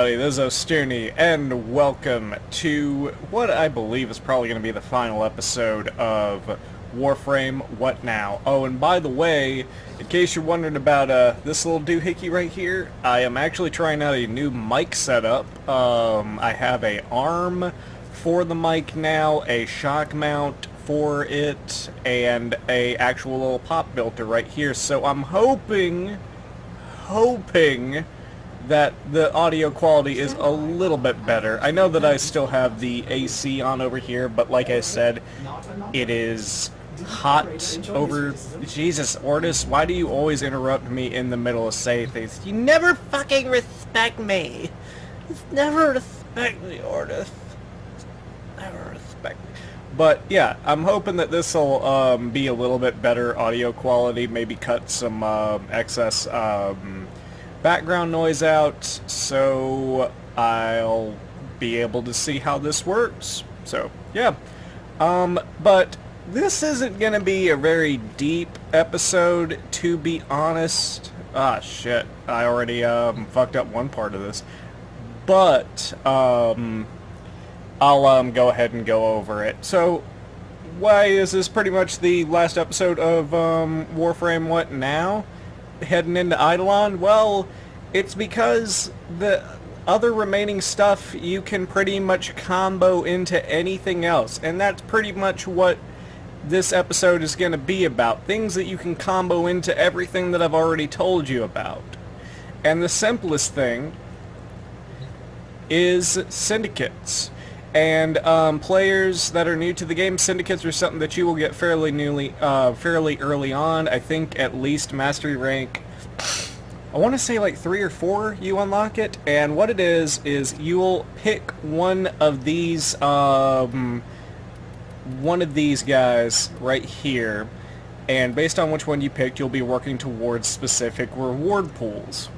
everybody, this is Ostuni, and welcome to what I believe is probably going to be the final episode of Warframe, What Now? Oh, and by the way, in case you're wondering about this little doohickey right here, I am actually trying out a new mic setup. I have a arm for the mic now, a shock mount for it, and a actual little pop filter right here, so I'm hoping that the audio quality is a little bit better. I know that I still have the AC on over here, but like I said, it is hot over... Jesus, Ortis, why do you always interrupt me in the middle of saying things? You never fucking respect me. You never respect me, Ortis. Never respect me. But yeah, I'm hoping that this will be a little bit better audio quality, maybe cut some excess background noise out, so I'll be able to see how this works. So yeah, but this isn't gonna be a very deep episode, to be honest. Ah shit, I already fucked up one part of this, but I'll go ahead and go over it. So why is this pretty much the last episode of Warframe What Now? Heading into Eidolon? Well, it's because the other remaining stuff you can pretty much combo into anything else, and that's pretty much what this episode is going to be about. Things that you can combo into everything that I've already told you about. And the simplest thing is Syndicates. And players that are new to the game, Syndicates are something that you will get fairly early on. I think at least Mastery rank, I want to say like 3 or 4 you unlock it. And what it is you'll pick one of these guys right here. And based on which one you picked, you'll be working towards specific reward pools.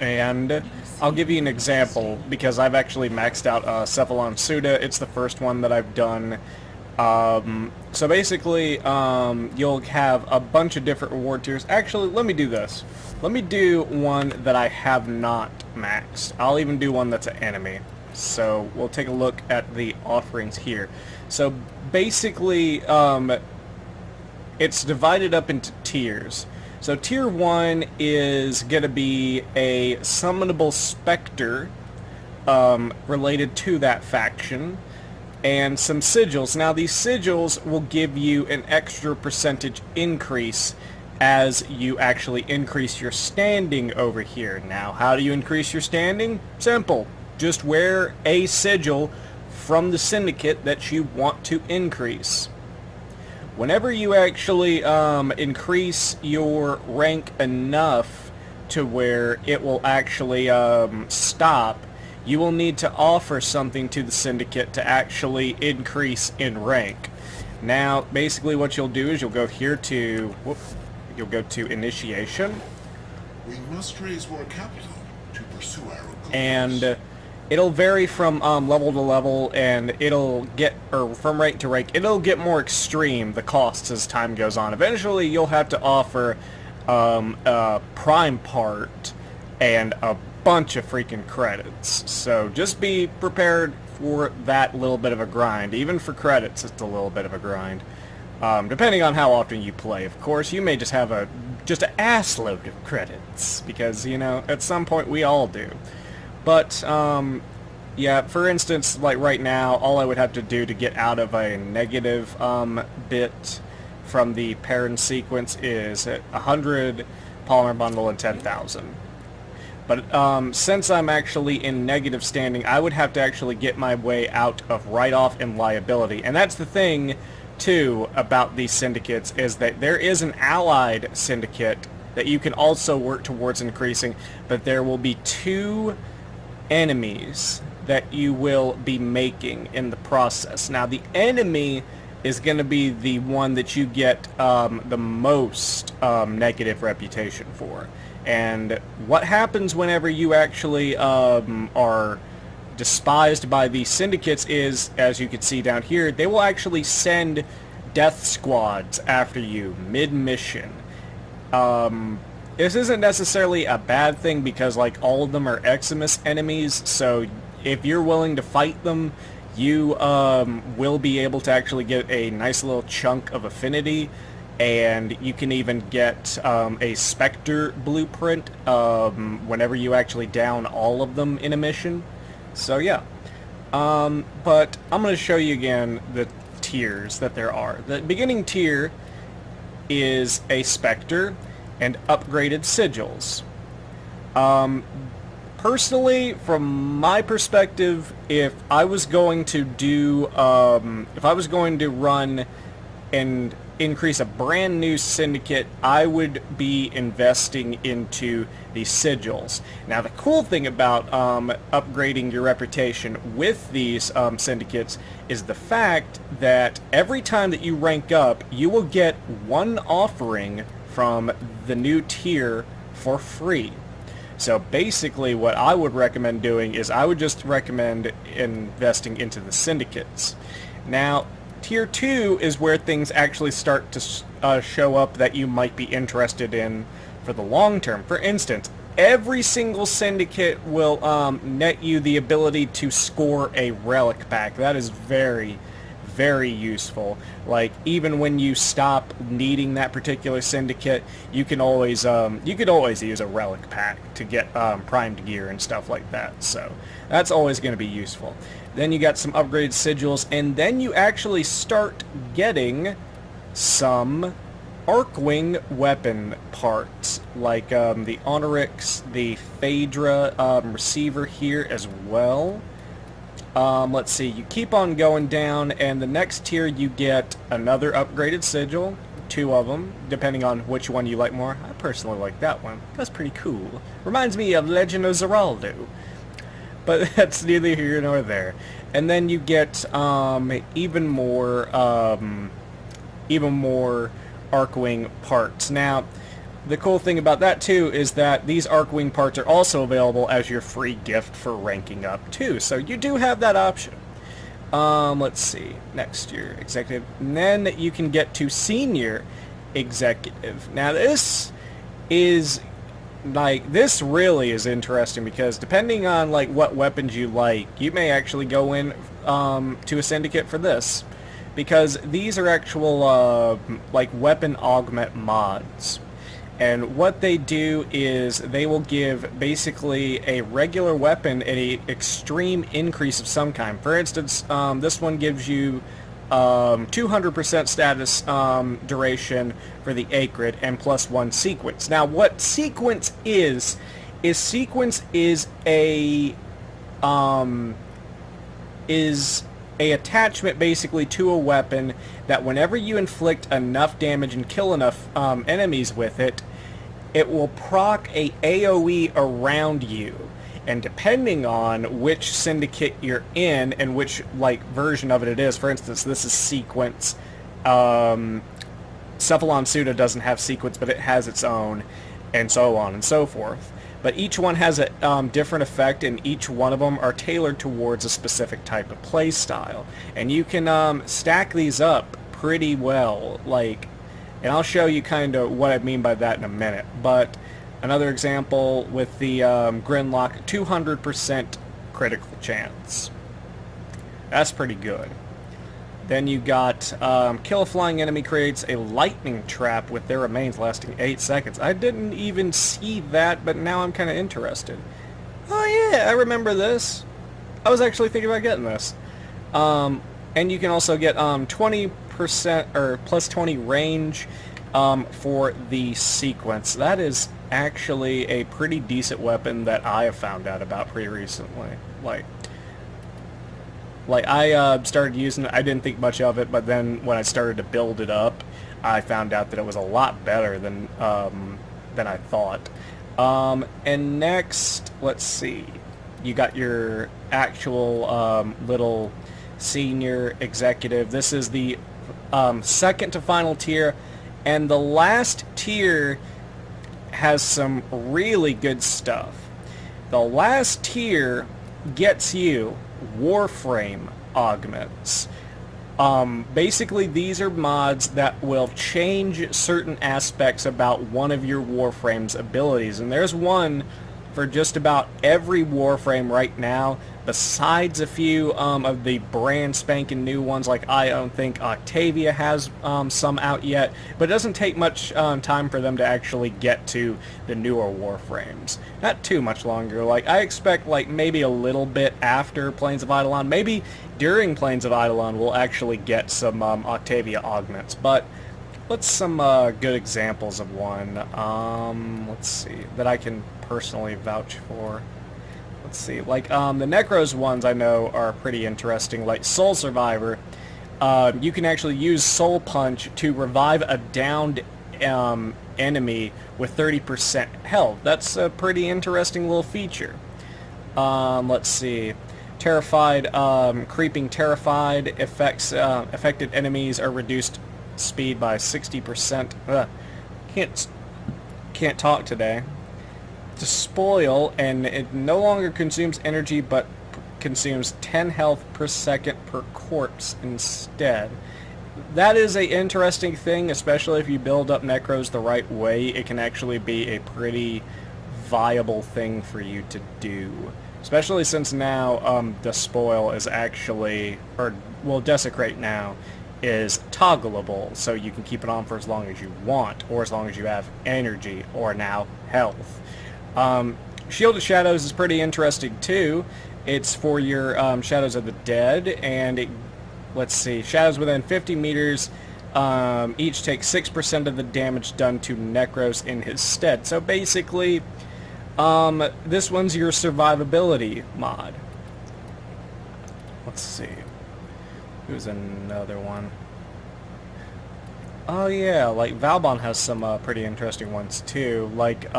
And I'll give you an example, because I've actually maxed out Cephalon Suda. It's the first one that I've done. So basically, you'll have a bunch of different reward tiers. Actually, let me do this. Let me do one that I have not maxed. I'll even do one that's an enemy. So we'll take a look at the offerings here. So basically, it's divided up into tiers. So tier 1 is going to be a summonable specter related to that faction, and some sigils. Now these sigils will give you an extra percentage increase as you actually increase your standing over here. Now how do you increase your standing? Simple. Just wear a sigil from the syndicate that you want to increase. Whenever you actually increase your rank enough to where it will actually stop, you will need to offer something to the syndicate to actually increase in rank. Now, basically what you'll do is you'll go here to, you'll go to initiation. We must raise more capital to pursue our goals. And it'll vary from level to level, and it'll get, or from rank to rank, it'll get more extreme, the costs, as time goes on. Eventually, you'll have to offer a prime part and a bunch of freaking credits. So just be prepared for that little bit of a grind. Even for credits, it's a little bit of a grind. Depending on how often you play, of course. You may just have just an ass load of credits, because, you know, at some point we all do. But, yeah, for instance, like right now, all I would have to do to get out of a negative bit from the parent sequence is 100 polymer bundle and 10,000. But since I'm actually in negative standing, I would have to actually get my way out of write-off and liability. And that's the thing, too, about these syndicates, is that there is an allied syndicate that you can also work towards increasing, but there will be 2 enemies that you will be making in the process. Now the enemy is going to be the one that you get the most negative reputation for. And what happens whenever you actually are despised by the syndicates is, as you can see down here, they will actually send death squads after you mid-mission. this isn't necessarily a bad thing because like all of them are Eximus enemies, so if you're willing to fight them, you will be able to actually get a nice little chunk of affinity, and you can even get a Spectre blueprint whenever you actually down all of them in a mission. So yeah. But I'm going to show you again the tiers that there are. The beginning tier is a Spectre and upgraded sigils. Personally, from my perspective, if I was going to run and increase a brand new syndicate, I would be investing into the sigils. Now, the cool thing about upgrading your reputation with these syndicates is the fact that every time that you rank up, you will get one offering from the new tier for free. So basically what I would recommend doing is I would just recommend investing into the syndicates. Now, Tier 2 is where things actually start to show up that you might be interested in for the long term. For instance, every single syndicate will net you the ability to score a relic pack. That is very, very useful. Like, even when you stop needing that particular syndicate, you could always use a relic pack to get primed gear and stuff like that. So that's always going to be useful. Then you got some upgraded sigils, and then you actually start getting some Archwing weapon parts, like the Onyx, the Phaedra receiver here as well. Let's see, you keep on going down, and the next tier you get another upgraded sigil, 2 of them, depending on which one you like more. I personally like that one. That's pretty cool. Reminds me of Legend of Zeraldo. But that's neither here nor there. And then you get even more Archwing parts. Now, the cool thing about that too is that these Archwing parts are also available as your free gift for ranking up too. So you do have that option. Let's see. Next year, executive. And then you can get to senior executive. Now this really is interesting because depending on like what weapons you like, you may actually go in to a syndicate for this, because these are actual like weapon augment mods. And what they do is they will give basically a regular weapon an extreme increase of some kind. For instance, this one gives you 200% status duration for the Acrid and +1 sequence. Now, what sequence is sequence is a attachment basically to a weapon that whenever you inflict enough damage and kill enough enemies with it, it will proc a AoE around you. And depending on which syndicate you're in and which like version of it is, for instance, this is sequence. Cephalon Suda doesn't have sequence, but it has its own, and so on and so forth. But each one has a different effect, and each one of them are tailored towards a specific type of play style. And you can stack these up pretty well, like, and I'll show you kind of what I mean by that in a minute. But another example with the Grinlock, 200% critical chance. That's pretty good. Then you got kill a flying enemy creates a lightning trap with their remains lasting 8 seconds. I didn't even see that, but now I'm kind of interested. Oh yeah, I remember this. I was actually thinking about getting this. And you can also get 20% or +20 range for the sequence. That is actually a pretty decent weapon that I have found out about pretty recently. Like I started using it, I didn't think much of it, but then when I started to build it up, I found out that it was a lot better than I thought. And next, let's see, you got your actual little senior executive. This is the second to final tier, and the last tier has some really good stuff. The last tier gets you Warframe augments. Basically, these are mods that will change certain aspects about one of your Warframe's abilities, and there's one for just about every Warframe right now, besides a few of the brand spanking new ones. Like, I don't think Octavia has some out yet, but it doesn't take much time for them to actually get to the newer Warframes. Not too much longer. Like, I expect like maybe a little bit after Plains of Eidolon, maybe during Plains of Eidolon we'll actually get some Octavia augments, but what's some good examples of one? Let's see, that I can personally vouch for. Let's see, like the Necros ones I know are pretty interesting, like Soul Survivor. You can actually use Soul Punch to revive a downed enemy with 30% health. That's a pretty interesting little feature. Let's see. Terrified, Creeping Terrified affects affected enemies are reduced speed by 60%. Can't talk today. To spoil, and it no longer consumes energy but consumes 10 health per second per corpse instead. That is a interesting thing, especially if you build up Necros the right way. It can actually be a pretty viable thing for you to do. Especially since now the spoil is actually, or well, Desecrate now is toggleable, so you can keep it on for as long as you want, or as long as you have energy, or now health. Shield of Shadows is pretty interesting too. It's for your Shadows of the Dead, and let's see, shadows within 50 meters each take 6% of the damage done to Necros in his stead. So basically, this one's your survivability mod. Let's see. Who's another one? Oh yeah, like Valbon has some pretty interesting ones too. Like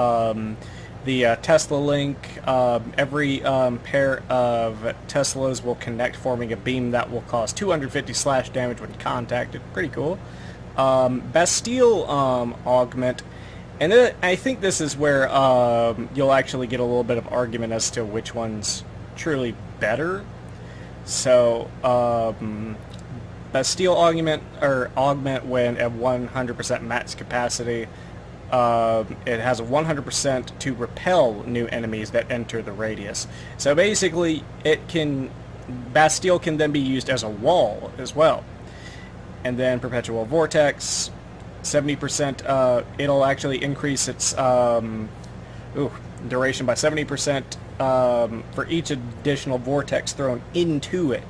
the Tesla link. Every pair of Teslas will connect, forming a beam that will cause 250 slash damage when contacted. Pretty cool. Bastille augment. And I think this is where you'll actually get a little bit of argument as to which one's truly better. So, Bastille augment when at 100% max capacity. It has a 100% to repel new enemies that enter the radius. So basically, Bastille can then be used as a wall as well. And then Perpetual Vortex, 70%. It'll actually increase its duration by 70% for each additional vortex thrown into it.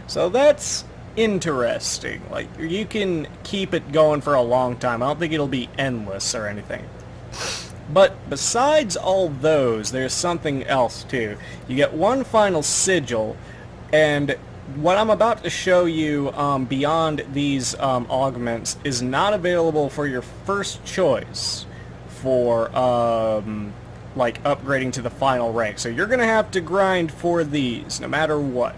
So that's interesting. Like, you can keep it going for a long time. I don't think it'll be endless or anything. But besides all those, there's something else too. You get one final sigil, and what I'm about to show you beyond these augments is not available for your first choice for like upgrading to the final rank. So you're gonna have to grind for these no matter what.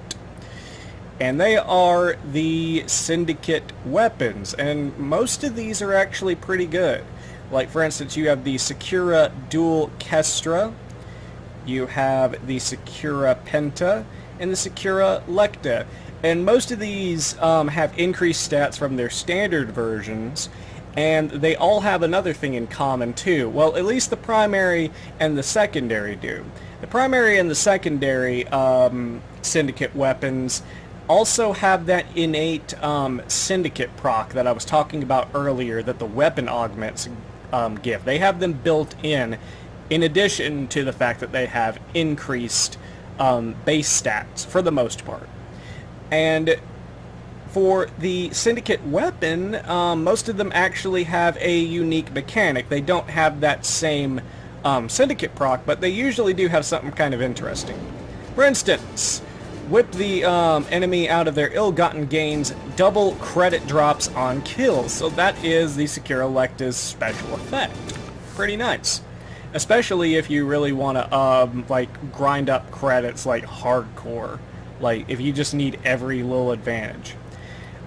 And they are the Syndicate weapons, and most of these are actually pretty good. Like, for instance, you have the Secura Dual Kestra, you have the Secura Penta, and the Secura Lecta. And most of these have increased stats from their standard versions, and they all have another thing in common too. Well, at least the primary and the secondary do. The primary and the secondary Syndicate weapons also have that innate Syndicate proc that I was talking about earlier that the weapon augments give. They have them built in addition to the fact that they have increased base stats for the most part. And for the Syndicate weapon, most of them actually have a unique mechanic. They don't have that same Syndicate proc, but they usually do have something kind of interesting. For instance, whip the enemy out of their ill-gotten gains, double credit drops on kills. So that is the Secura Lecta's special effect. Pretty nice. Especially if you really want to like grind up credits like hardcore. Like if you just need every little advantage.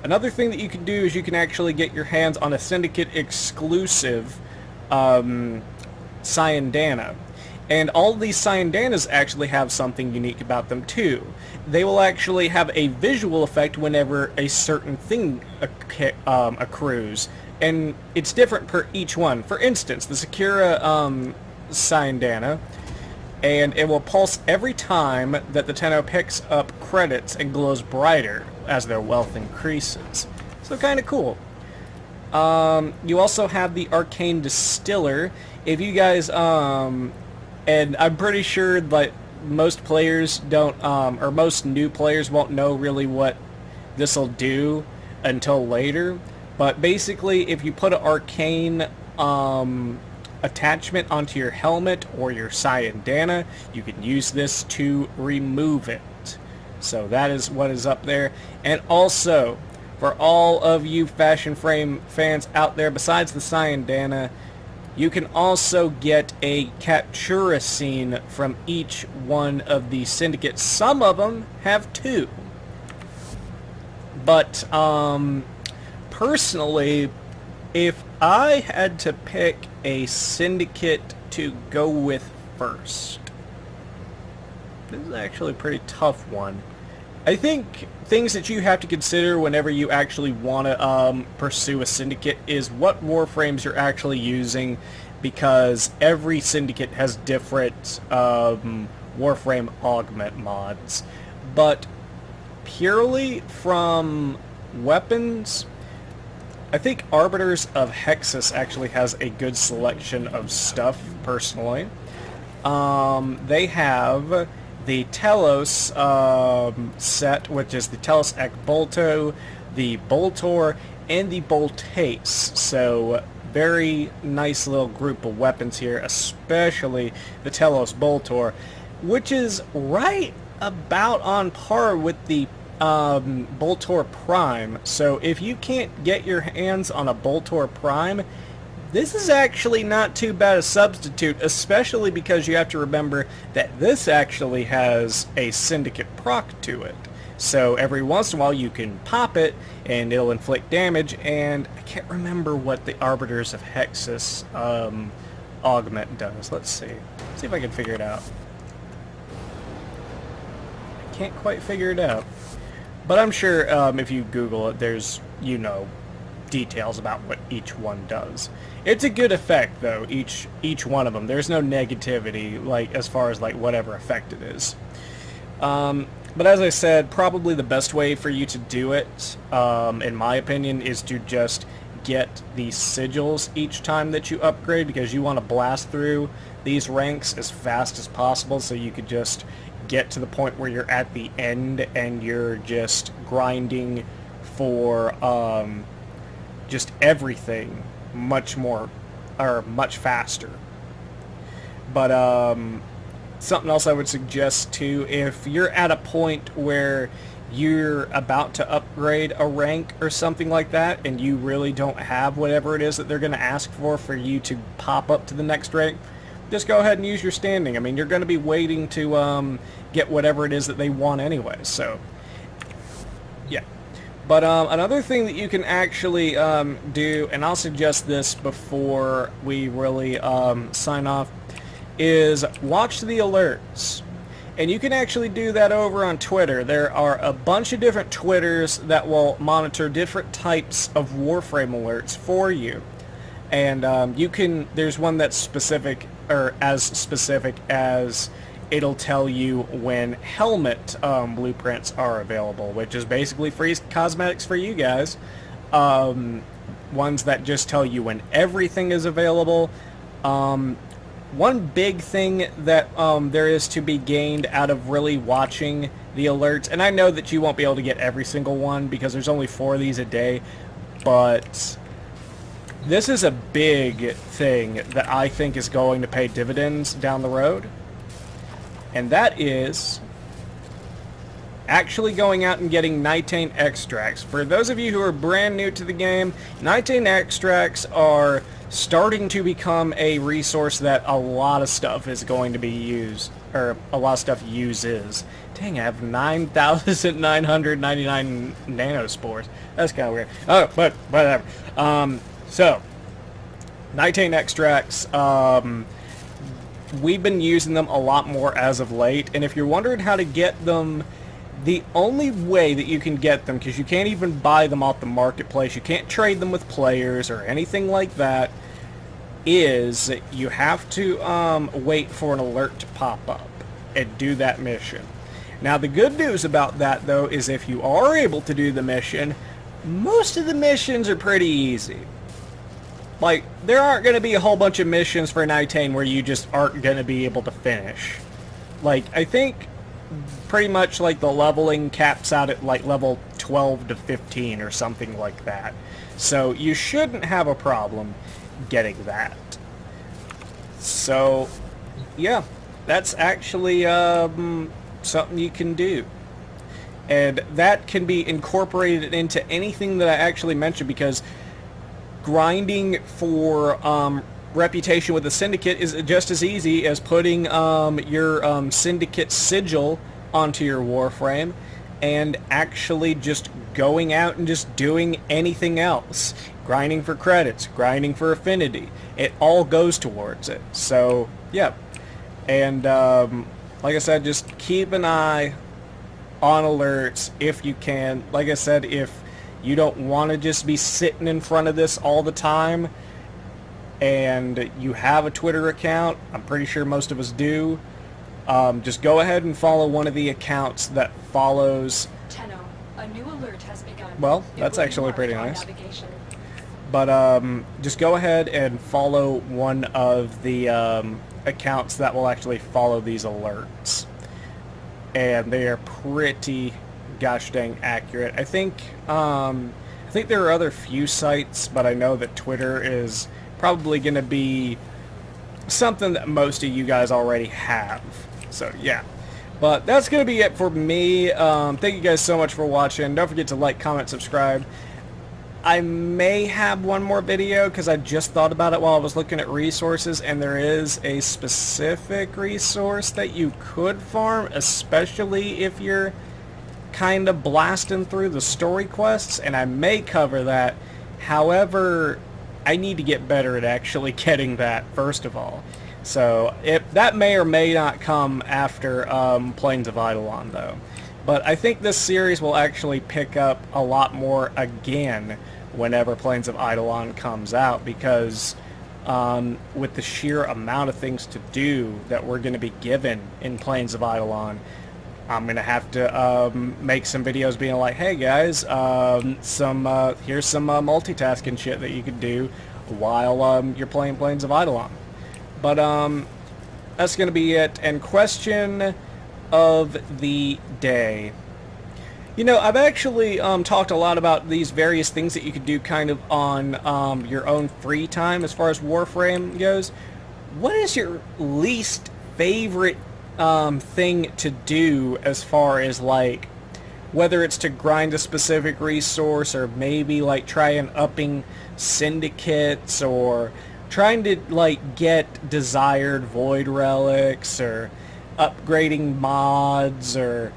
Another thing that you can do is you can actually get your hands on a Syndicate exclusive Cyandana. And all of these Cyandanas actually have something unique about them too. They will actually have a visual effect whenever a certain thing accrues, and it's different per each one. For instance, the Sakura Cyandana, and it will pulse every time that the Tenno picks up credits and glows brighter as their wealth increases. So kind of cool. You also have the Arcane Distiller. If you guys, and I'm pretty sure that most players don't, or most new players won't know really what this will do until later. But basically, if you put an arcane attachment onto your helmet or your Cyandana, you can use this to remove it. So that is what is up there. And also, for all of you Fashion Frame fans out there, besides the Cyandana, you can also get a Captura scene from each one of the Syndicates. Some of them have two. But, personally, if I had to pick a Syndicate to go with first, this is actually a pretty tough one. I think things that you have to consider whenever you actually want to pursue a Syndicate is what Warframes you're actually using, because every Syndicate has different Warframe augment mods. But purely from weapons, I think Arbiters of Hexus actually has a good selection of stuff, personally. They have the Telos set, which is the Telos Ek Bolto, the Boltor, and the Boltace. So very nice little group of weapons here, especially the Telos Boltor, which is right about on par with the Boltor Prime. So if you can't get your hands on a Boltor Prime, this is actually not too bad a substitute, especially because you have to remember that this actually has a Syndicate proc to it. So every once in a while you can pop it and it'll inflict damage, and I can't remember what the Arbiters of Hexus augment does. Let's see. Let's see if I can figure it out. I can't quite figure it out. But I'm sure if you Google it, there's, details about what each one does. It's a good effect, though, each one of them. There's no negativity, as far as, whatever effect it is. But as I said, probably the best way for you to do it, in my opinion, is to just get the sigils each time that you upgrade, because you want to blast through these ranks as fast as possible, so you could just get to the point where you're at the end and you're just grinding for just everything much more, or much faster. But something else I would suggest too, if you're at a point where you're about to upgrade a rank or something like that, and you really don't have whatever it is that they're going to ask for you to pop up to the next rank, just go ahead and use your standing. I mean, you're going to be waiting to get whatever it is that they want anyway, so yeah. But another thing that you can actually do, and I'll suggest this before we really sign off, is watch the alerts. And you can actually do that over on Twitter. There are a bunch of different Twitters that will monitor different types of Warframe alerts for you. And there's one that's specific, or as specific as it'll tell you when helmet blueprints are available, which is basically free cosmetics for you guys. Ones that just tell you when everything is available. One big thing that there is to be gained out of really watching the alerts, and I know that you won't be able to get every single one because there's only 4 of these a day, but this is a big thing that I think is going to pay dividends down the road. And that is actually going out and getting Nitane extracts. For those of you who are brand new to the game, Nitane extracts are starting to become a resource that a lot of stuff is going to be used, or a lot of stuff uses. Dang, I have 9,999 nanospores. That's kind of weird. Oh, but whatever. So, Nitane extracts, we've been using them a lot more as of late, and if you're wondering how to get them, the only way that you can get them, because you can't even buy them off the marketplace, you can't trade them with players or anything like that, is you have to wait for an alert to pop up and do that mission. Now the good news about that though is if you are able to do the mission, most of the missions are pretty easy. Like, there aren't going to be a whole bunch of missions for Nitane where you just aren't going to be able to finish. Like, I think pretty much like the leveling caps out at like level 12 to 15 or something like that. So you shouldn't have a problem getting that. So, yeah, that's actually something you can do. And that can be incorporated into anything that I actually mentioned, because grinding for reputation with the Syndicate is just as easy as putting your Syndicate sigil onto your Warframe and actually just going out and just doing anything else. Grinding for credits, grinding for affinity. It all goes towards it. So, yeah. And like I said, just keep an eye on alerts if you can. Like I said, if you don't want to just be sitting in front of this all the time, and you have a Twitter account, I'm pretty sure most of us do, just go ahead and follow one of the accounts that follows. Tenno, a new alert has begun. Well, that's actually pretty nice. But just go ahead and follow one of the accounts that will actually follow these alerts. And they are pretty gosh dang accurate. I think there are other few sites, but I know that Twitter is probably going to be something that most of you guys already have. So yeah, but that's going to be it for me. Thank you guys so much for watching. Don't forget to like, comment, subscribe. I may have one more video because I just thought about it while I was looking at resources, and there is a specific resource that you could farm, especially if you're kind of blasting through the story quests, and I may cover that. However, I need to get better at actually getting that first of all. So that may or may not come after Plains of Eidolon though. But I think this series will actually pick up a lot more again whenever Plains of Eidolon comes out, because with the sheer amount of things to do that we're going to be given in Plains of Eidolon, I'm going to have to make some videos being like, hey guys, here's some multitasking shit that you could do while you're playing Plains of Eidolon. But that's going to be it. And question of the day. You know, I've actually talked a lot about these various things that you could do kind of on your own free time as far as Warframe goes. What is your least favorite thing to do as far as, like, whether it's to grind a specific resource, or maybe like try and upping syndicates, or trying to like get desired void relics, or upgrading mods, or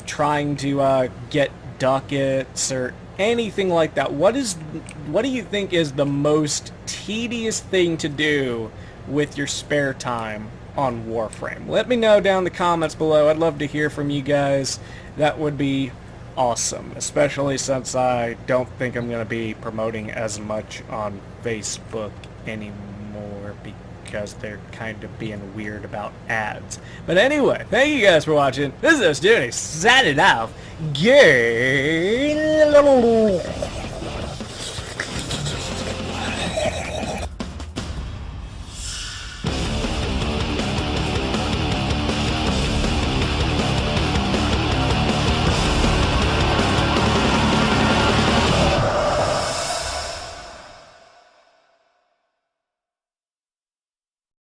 trying to get ducats, or anything like that? What do you think is the most tedious thing to do with your spare time on Warframe? Let me know down in the comments below. I'd love to hear from you guys. That would be awesome, especially since I don't think I'm going to be promoting as much on Facebook anymore because they're kind of being weird about ads. But anyway, thank you guys for watching. This is Dooney, signing off. Gay.